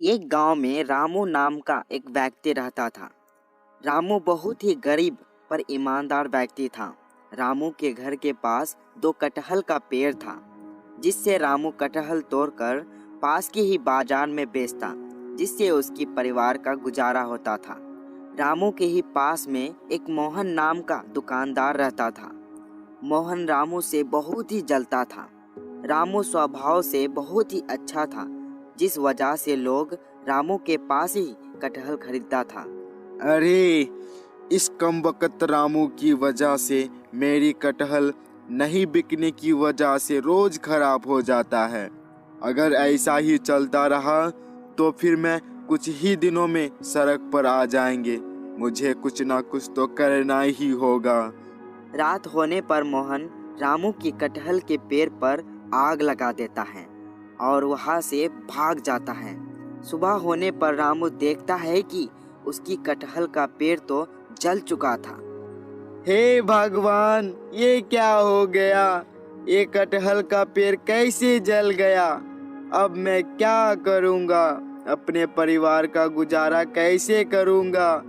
एक गांव में रामू नाम का एक व्यक्ति रहता था। रामू बहुत ही गरीब पर ईमानदार व्यक्ति था। रामू के घर के पास दो कटहल का पेड़ था, जिससे रामू कटहल तोड़कर पास के ही बाजार में बेचता, जिससे उसकी परिवार का गुजारा होता था। रामू के ही पास में एक मोहन नाम का दुकानदार रहता था। मोहन रामू से बहुत ही जलता था। रामू स्वभाव से बहुत ही अच्छा था, जिस वजह से लोग रामू के पास ही कटहल खरीदता था। अरे, इस कमबख्त रामू की वजह से मेरी कटहल नहीं बिकने की वजह से रोज खराब हो जाता है। अगर ऐसा ही चलता रहा तो फिर मैं कुछ ही दिनों में सड़क पर आ जाएंगे। मुझे कुछ ना कुछ तो करना ही होगा। रात होने पर मोहन रामू की कटहल के पेड़ पर आग लगा देता है और वहां से भाग जाता है। सुबह होने पर रामू देखता है कि उसकी कटहल का पेड़ तो जल चुका था। हे भगवान, ये क्या हो गया? ये कटहल का पेड़ कैसे जल गया? अब मैं क्या करूँगा? अपने परिवार का गुजारा कैसे करूँगा?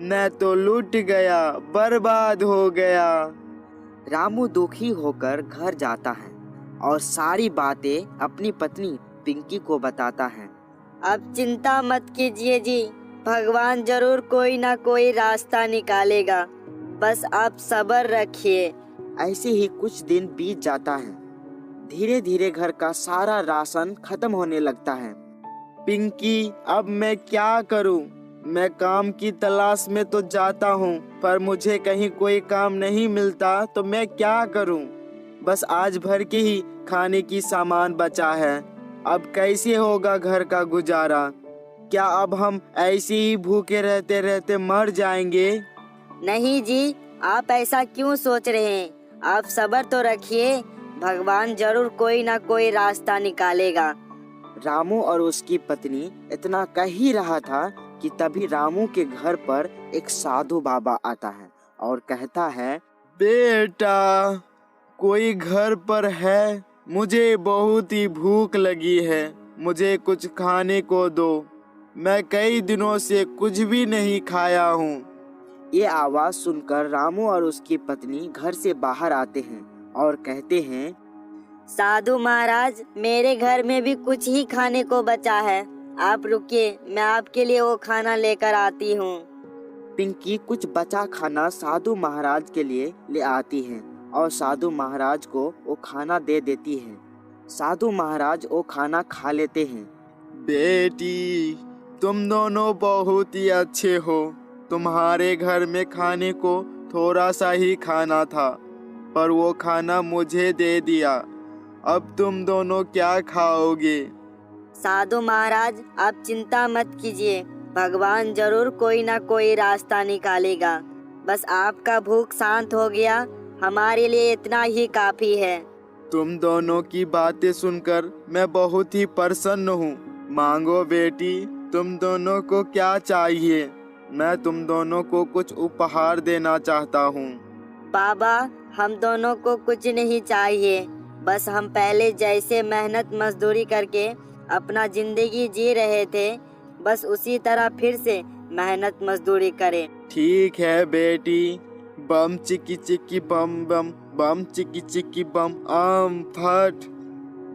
मैं तो लूट गया, बर्बाद हो गया। रामू दुखी होकर घर जाता है और सारी बातें अपनी पत्नी पिंकी को बताता है। अब चिंता मत कीजिए जी, भगवान जरूर कोई ना कोई रास्ता निकालेगा। बस आप सब्र रखिए। ऐसे ही कुछ दिन बीत जाता है। धीरे धीरे घर का सारा राशन खत्म होने लगता है। पिंकी, अब मैं क्या करूं? मैं काम की तलाश में तो जाता हूं, पर मुझे कहीं कोई काम नहीं मिलता तो मैं क्या करूं? बस आज भर के ही खाने की सामान बचा है। अब कैसे होगा घर का गुजारा? क्या अब हम ऐसे ही भूखे रहते रहते मर जाएंगे? नहीं जी, आप ऐसा क्यों सोच रहे हैं? आप सब्र तो रखिए, भगवान जरूर कोई ना कोई रास्ता निकालेगा। रामू और उसकी पत्नी इतना कह ही रहा था कि तभी रामू के घर पर एक साधु बाबा आता है और कहता है, बेटा, कोई घर पर है? मुझे बहुत ही भूख लगी है। मुझे कुछ खाने को दो। मैं कई दिनों से कुछ भी नहीं खाया हूँ। ये आवाज सुनकर रामू और उसकी पत्नी घर से बाहर आते हैं और कहते हैं, साधु महाराज, मेरे घर में भी कुछ ही खाने को बचा है। आप रुकिए, मैं आपके लिए वो खाना लेकर आती हूँ। पिंकी कुछ बचा खाना साधु महाराज के लिए ले आती है और साधु महाराज को वो खाना दे देती है। साधु महाराज वो खाना खा लेते हैं। बेटी, तुम दोनों बहुत ही अच्छे हो। तुम्हारे घर में खाने को थोड़ा सा ही खाना था, पर वो खाना मुझे दे दिया। अब तुम दोनों क्या खाओगे? साधु महाराज, आप चिंता मत कीजिए, भगवान जरूर कोई ना कोई रास्ता निकालेगा। बस आपका भूख शांत हो गया, हमारे लिए इतना ही काफी है। तुम दोनों की बातें सुनकर मैं बहुत ही प्रसन्न हूँ। मांगो बेटी, तुम दोनों को क्या चाहिए? मैं तुम दोनों को कुछ उपहार देना चाहता हूँ। बाबा, हम दोनों को कुछ नहीं चाहिए। बस हम पहले जैसे मेहनत मजदूरी करके अपना जिंदगी जी रहे थे, बस उसी तरह फिर से मेहनत मजदूरी करें। ठीक है बेटी। बम चिकी चिकी बम बम, बम चिकी चिकी बम आम फट।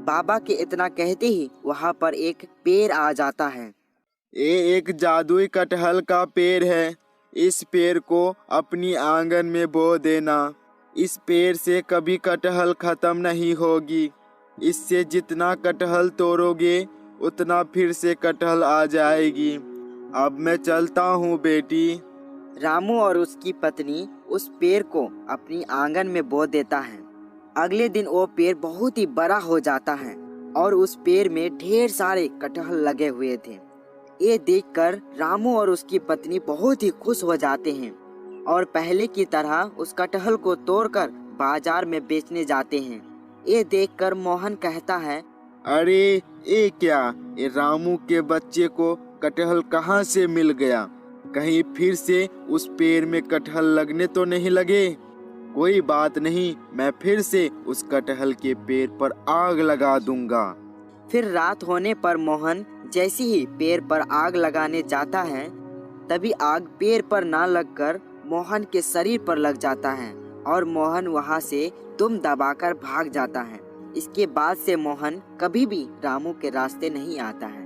बाबा के इतना कहते ही वहाँ पर एक पेड़ आ जाता है। ये एक जादुई कटहल का पेड़ है। इस पेड़ को अपनी आंगन में बो देना। इस पेड़ से कभी कटहल खत्म नहीं होगी। इससे जितना कटहल तोड़ोगे उतना फिर से कटहल आ जाएगी। अब मैं चलता हूँ बेटी। रामू और उसकी पत्नी उस पेड़ को अपनी आंगन में बो देता है। अगले दिन वो पेड़ बहुत ही बड़ा हो जाता है और उस पेड़ में ढेर सारे कटहल लगे हुए थे। ये देखकर रामू और उसकी पत्नी बहुत ही खुश हो जाते हैं और पहले की तरह उस कटहल को तोड़कर बाजार में बेचने जाते हैं। ये देखकर मोहन कहता है, अरे, ये क्या? ये रामू के बच्चे को कटहल कहाँ से मिल गया? कहीं फिर से उस पेड़ में कटहल लगने तो नहीं लगे? कोई बात नहीं, मैं फिर से उस कटहल के पेड़ पर आग लगा दूंगा। फिर रात होने पर मोहन जैसे ही पेड़ पर आग लगाने जाता है, तभी आग पेड़ पर ना लगकर मोहन के शरीर पर लग जाता है और मोहन वहां से दुम दबाकर भाग जाता है। इसके बाद से मोहन कभी भी रामू के रास्ते नहीं आता है।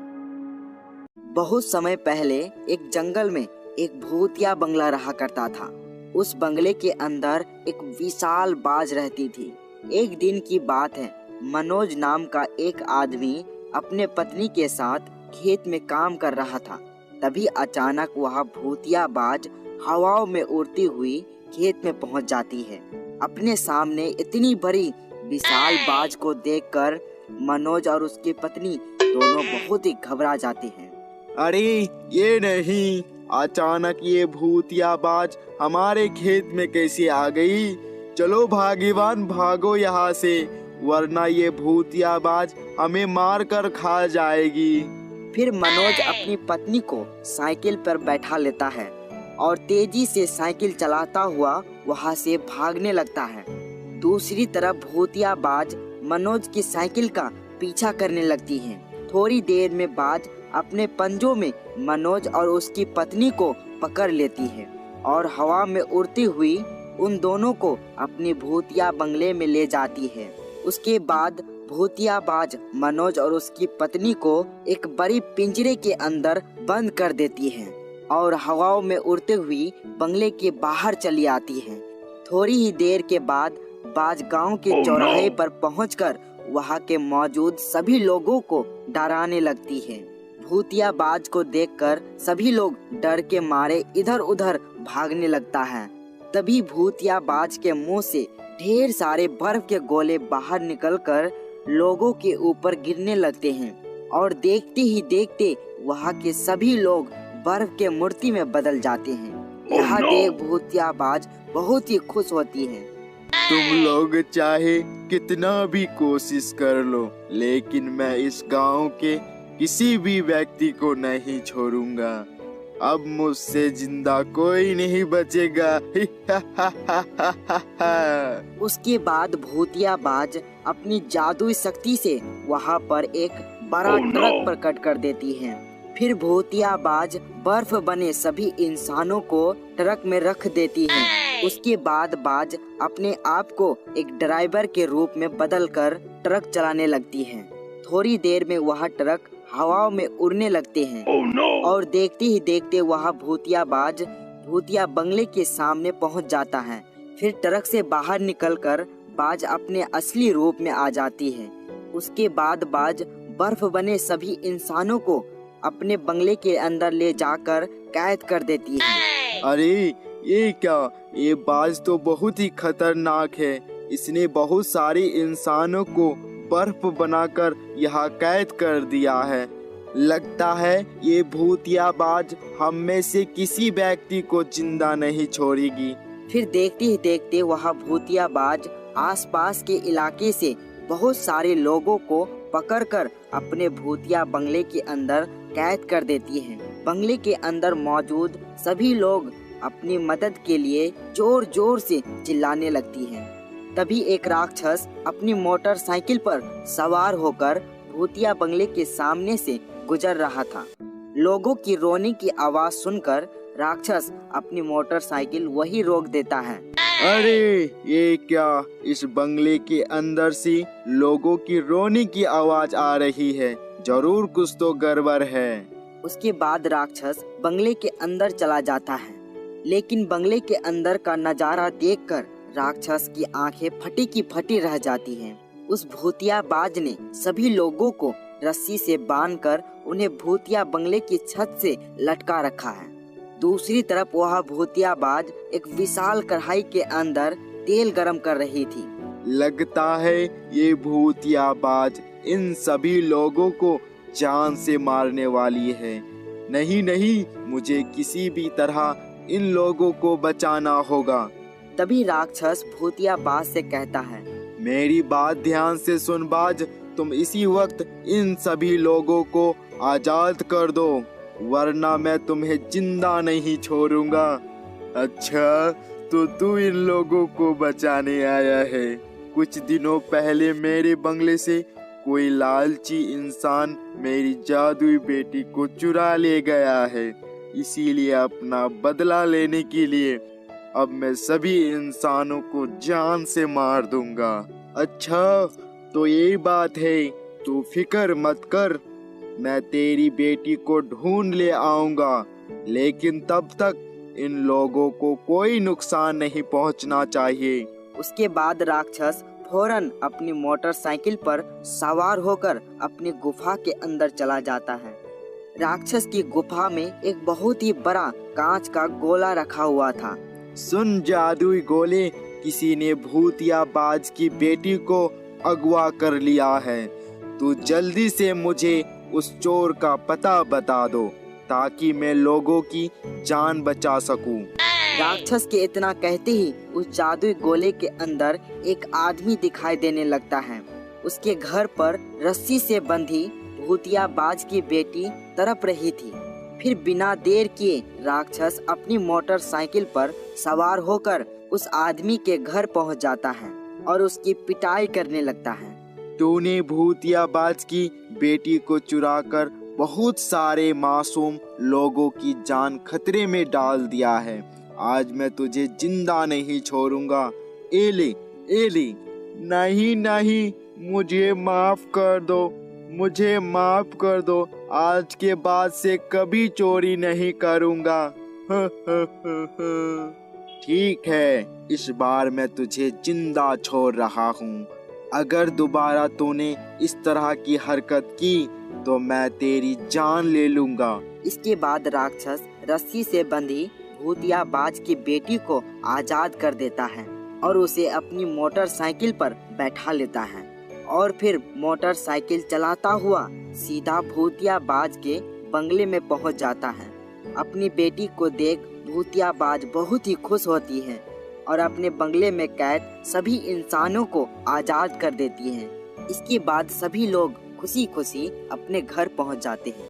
बहुत समय पहले एक जंगल में एक भूतिया बंगला रहा करता था। उस बंगले के अंदर एक विशाल बाज रहती थी। एक दिन की बात है, मनोज नाम का एक आदमी अपने पत्नी के साथ खेत में काम कर रहा था। तभी अचानक वह भूतिया बाज हवाओं में उड़ती हुई खेत में पहुंच जाती है। अपने सामने इतनी बड़ी विशाल बाज को देखकर मनोज और उसकी पत्नी दोनों बहुत ही घबरा जाते हैं। अरे ये नहीं, अचानक ये भूतिया बाज हमारे खेत में कैसे आ गई? चलो भाग्यवान भागो यहाँ से, वरना ये भूतिया बाज हमें मार कर खा जाएगी। फिर मनोज अपनी पत्नी को साइकिल पर बैठा लेता है और तेजी से साइकिल चलाता हुआ वहां से भागने लगता है। दूसरी तरफ भूतिया बाज मनोज की साइकिल का पीछा करने लगती है। थोड़ी देर में बाज अपने पंजों में मनोज और उसकी पत्नी को पकड़ लेती है और हवा में उड़ती हुई उन दोनों को अपनी भूतिया बंगले में ले जाती है। उसके बाद भूतिया बाज मनोज और उसकी पत्नी को एक बड़ी पिंजरे के अंदर बंद कर देती है और हवाओं में उड़ते हुई बंगले के बाहर चली आती है। थोड़ी ही देर के बाद बाज गांव के चौराहे पर पहुंचकर वहां के मौजूद सभी लोगों को डराने लगती है। भूतिया बाज को देखकर सभी लोग डर के मारे इधर उधर भागने लगता है। तभी भूतिया बाज के मुंह से ढेर सारे बर्फ के गोले बाहर निकलकर लोगों के ऊपर गिरने लगते हैं और देखते ही देखते वहां के सभी लोग बर्फ के मूर्ति में बदल जाते हैं। यह देख भूतिया बाज बहुत ही खुश होती है। तुम लोग चाहे कितना भी कोशिश कर लो, लेकिन मैं इस गांव के किसी भी व्यक्ति को नहीं छोड़ूंगा। अब मुझसे जिंदा कोई नहीं बचेगा। उसके बाद भूतिया बाज अपनी जादुई शक्ति से वहां पर एक बड़ा ट्रक प्रकट कर देती है। फिर भूतिया बाज बर्फ बने सभी इंसानों को ट्रक में रख देती है। उसके बाद बाज अपने आप को एक ड्राइवर के रूप में बदलकर ट्रक चलाने लगती है। थोड़ी देर में वह ट्रक हवाओं में उड़ने लगते हैं और देखते ही देखते वह भूतिया बाज भूतिया बंगले के सामने पहुंच जाता है। फिर ट्रक से बाहर निकलकर बाज अपने असली रूप में आ जाती है। उसके बाद बाज बर्फ बने सभी इंसानों को अपने बंगले के अंदर ले जाकर कैद कर देती है। अरे ये क्या, ये बाज तो बहुत ही खतरनाक है। इसने बहुत सारे इंसानों को बर्फ बनाकर यहाँ कैद कर दिया है। लगता है ये भूतिया बाज हम में से किसी व्यक्ति को जिंदा नहीं छोड़ेगी। फिर देखते ही देखते वह भूतिया बाज आसपास के इलाके से बहुत सारे लोगों को पकड़कर अपने भूतिया बंगले के अंदर कैद कर देती है। बंगले के अंदर मौजूद सभी लोग अपनी मदद के लिए जोर जोर से चिल्लाने लगती हैं। तभी एक राक्षस अपनी मोटरसाइकिल पर सवार होकर भूतिया बंगले के सामने से गुजर रहा था। लोगों की रोने की आवाज सुनकर राक्षस अपनी मोटरसाइकिल वहीं रोक देता है। अरे ये क्या, इस बंगले के अंदर से लोगों की रोने की आवाज आ रही है। जरूर कुछ तो गड़बड़ है। उसके बाद राक्षस बंगले के अंदर चला जाता है, लेकिन बंगले के अंदर का नजारा देखकर राक्षस की आंखें फटी की फटी रह जाती हैं। उस भूतिया बाज ने सभी लोगों को रस्सी से बांधकर उन्हें भूतिया बंगले की छत से लटका रखा है। दूसरी तरफ वह भूतिया बाज एक विशाल कढ़ाई के अंदर तेल गरम कर रही थी। लगता है ये भूतिया बाज इन सभी लोगों को जान से मारने वाली है। नहीं नहीं, मुझे किसी भी तरह इन लोगों को बचाना होगा। तभी राक्षस भूतिया बाज से कहता है, मेरी बात ध्यान से सुन बाज, तुम इसी वक्त इन सभी लोगों को आजाद कर दो, वरना मैं तुम्हें जिंदा नहीं छोड़ूंगा। अच्छा, तो तू इन लोगों को बचाने आया है। कुछ दिनों पहले मेरे बंगले से कोई लालची इंसान मेरी जादुई बेटी को चुरा ले गया है। इसीलिए अपना बदला लेने के लिए अब मैं सभी इंसानों को जान से मार दूंगा। अच्छा, तो यही बात है, तू फिक्र मत कर, मैं तेरी बेटी को ढूंढ ले आऊंगा, लेकिन तब तक इन लोगों को कोई नुकसान नहीं पहुंचना चाहिए। उसके बाद राक्षस फौरन अपनी मोटरसाइकिल पर सवार होकर अपनी गुफा के अंदर चला जाता है। राक्षस की गुफा में एक बहुत ही बड़ा कांच का गोला रखा हुआ था। सुन जादुई गोले, किसी ने भूतिया बाज की बेटी को अगवा कर लिया है। तू जल्दी से मुझे उस चोर का पता बता दो ताकि मैं लोगों की जान बचा सकूं। राक्षस के इतना कहते ही उस जादुई गोले के अंदर एक आदमी दिखाई देने लगता है। उसके घर पर रस्सी से बंधी भूतिया बाज की बेटी तड़प रही थी। फिर बिना देर किए राक्षस अपनी मोटरसाइकिल पर सवार होकर उस आदमी के घर पहुंच जाता है और उसकी पिटाई करने लगता है। तूने भूतिया बाज की बेटी को चुराकर बहुत सारे मासूम लोगों की जान खतरे में डाल दिया है। आज मैं तुझे जिंदा नहीं छोड़ूंगा। एले नहीं नहीं, मुझे माफ कर दो, मुझे माफ कर दो। आज के बाद से कभी चोरी नहीं करूंगा। ठीक है, इस बार मैं तुझे जिंदा छोड़ रहा हूँ। अगर दोबारा तूने इस तरह की हरकत की तो मैं तेरी जान ले लूंगा। इसके बाद राक्षस रस्सी से बंधी भूतिया बाज की बेटी को आजाद कर देता है और उसे अपनी मोटरसाइकिल पर बैठा लेता है और फिर मोटरसाइकिल चलाता हुआ सीधा भूतिया बाज के बंगले में पहुंच जाता है। अपनी बेटी को देख भूतिया बाज बहुत ही खुश होती है और अपने बंगले में कैद सभी इंसानों को आजाद कर देती है। इसके बाद सभी लोग खुशी खुशी अपने घर पहुंच जाते हैं।